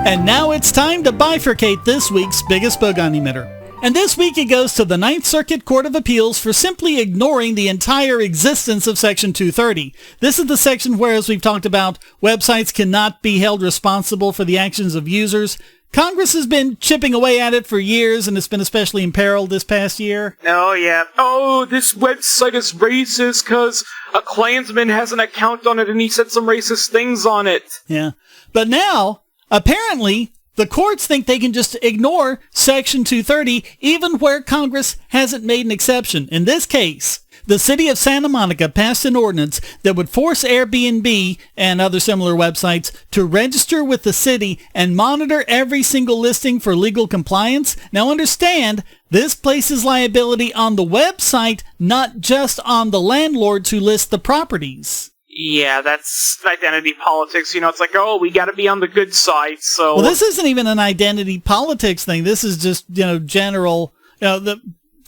And now it's time to bifurcate this week's biggest bogon emitter. And this week it goes to the Ninth Circuit Court of Appeals for simply ignoring the entire existence of Section 230. This is the section where, as we've talked about, websites cannot be held responsible for the actions of users. Congress has been chipping away at it for years, and it's been especially imperiled this past year. Oh, yeah. Oh, this website is racist because a Klansman has an account on it and he said some racist things on it. Yeah. But now, apparently, the courts think they can just ignore Section 230 even where Congress hasn't made an exception. In this case, the city of Santa Monica passed an ordinance that would force Airbnb and other similar websites to register with the city and monitor every single listing for legal compliance. Now understand, this places liability on the website, not just on the landlords who list the properties. Yeah, that's identity politics. You know, it's like, oh, we got to be on the good side, so... Well, this isn't even an identity politics thing. This is just, general...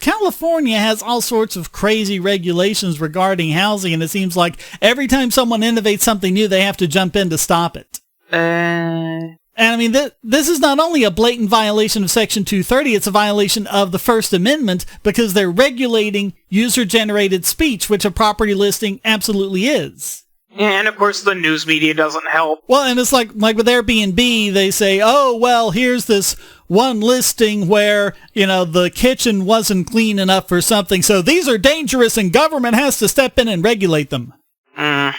California has all sorts of crazy regulations regarding housing, and it seems like every time someone innovates something new, they have to jump in to stop it. And I mean, this is not only a blatant violation of Section 230, it's a violation of the First Amendment because they're regulating user-generated speech, which a property listing absolutely is. And, of course, the news media doesn't help. Well, and it's like with Airbnb, they say, oh, well, here's this one listing where, the kitchen wasn't clean enough for something, so these are dangerous and government has to step in and regulate them. Yeah.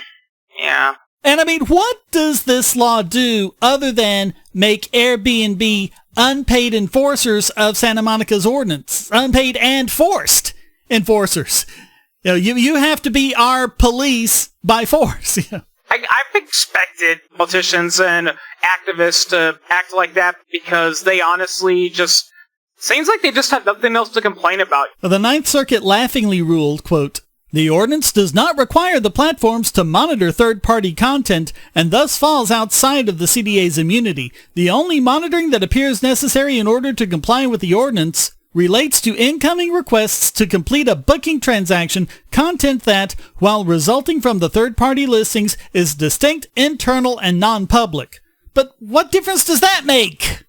And I mean, what does this law do other than make Airbnb unpaid enforcers of Santa Monica's ordinance? Unpaid and forced enforcers. You have to be our police by force. I've expected politicians and activists to act like that because they honestly just... Seems like they just have nothing else to complain about. The Ninth Circuit laughingly ruled, quote, "The ordinance does not require the platforms to monitor third-party content and thus falls outside of the CDA's immunity. The only monitoring that appears necessary in order to comply with the ordinance relates to incoming requests to complete a booking transaction, content that, while resulting from the third-party listings, is distinct, internal, and non-public." But what difference does that make?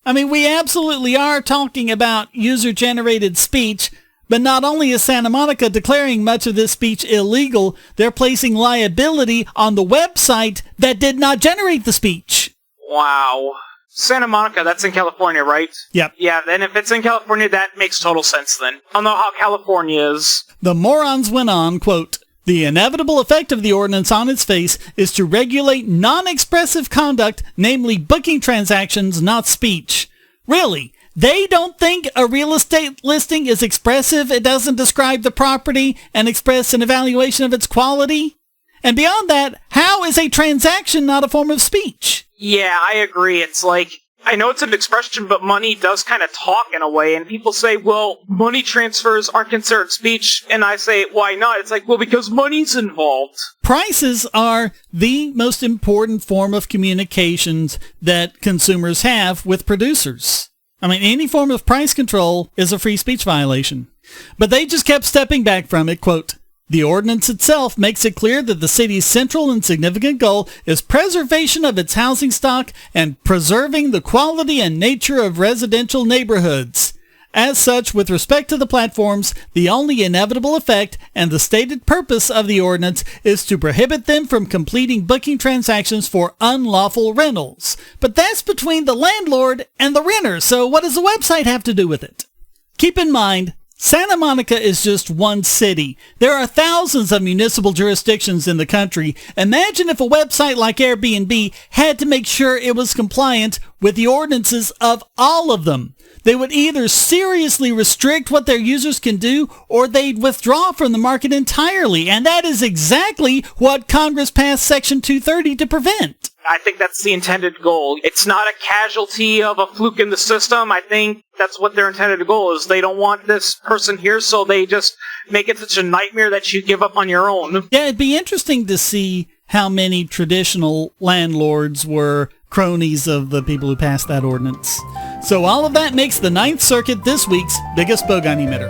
I mean, we absolutely are talking about user-generated speech, but not only is Santa Monica declaring much of this speech illegal, they're placing liability on the website that did not generate the speech. Wow. Santa Monica, that's in California, right? Yep. Yeah, then if it's in California, that makes total sense then. I don't know how California is. The morons went on, quote, "The inevitable effect of the ordinance on its face is to regulate non-expressive conduct, namely booking transactions, not speech." Really? They don't think a real estate listing is expressive? It doesn't describe the property and express an evaluation of its quality? And beyond that, how is a transaction not a form of speech? Yeah, I agree. It's like, I know it's an expression, but money does kind of talk in a way, and people say, well, money transfers aren't considered speech, and I say, why not? It's like, well, because money's involved. Prices are the most important form of communications that consumers have with producers. I mean, any form of price control is a free speech violation. But they just kept stepping back from it, quote, "The ordinance itself makes it clear that the city's central and significant goal is preservation of its housing stock and preserving the quality and nature of residential neighborhoods. As such, with respect to the platforms, the only inevitable effect and the stated purpose of the ordinance is to prohibit them from completing booking transactions for unlawful rentals." But that's between the landlord and the renter, so what does the website have to do with it? Keep in mind, Santa Monica is just one city. There are thousands of municipal jurisdictions in the country. Imagine if a website like Airbnb had to make sure it was compliant with the ordinances of all of them. They would either seriously restrict what their users can do, or they'd withdraw from the market entirely. And that is exactly what Congress passed Section 230 to prevent. I think that's the intended goal. It's not a casualty of a fluke in the system. I think that's what their intended goal is. They don't want this person here, so they just make it such a nightmare that you give up on your own. Yeah, it'd be interesting to see how many traditional landlords were cronies of the people who passed that ordinance. So all of that makes the Ninth Circuit this week's biggest bogon emitter.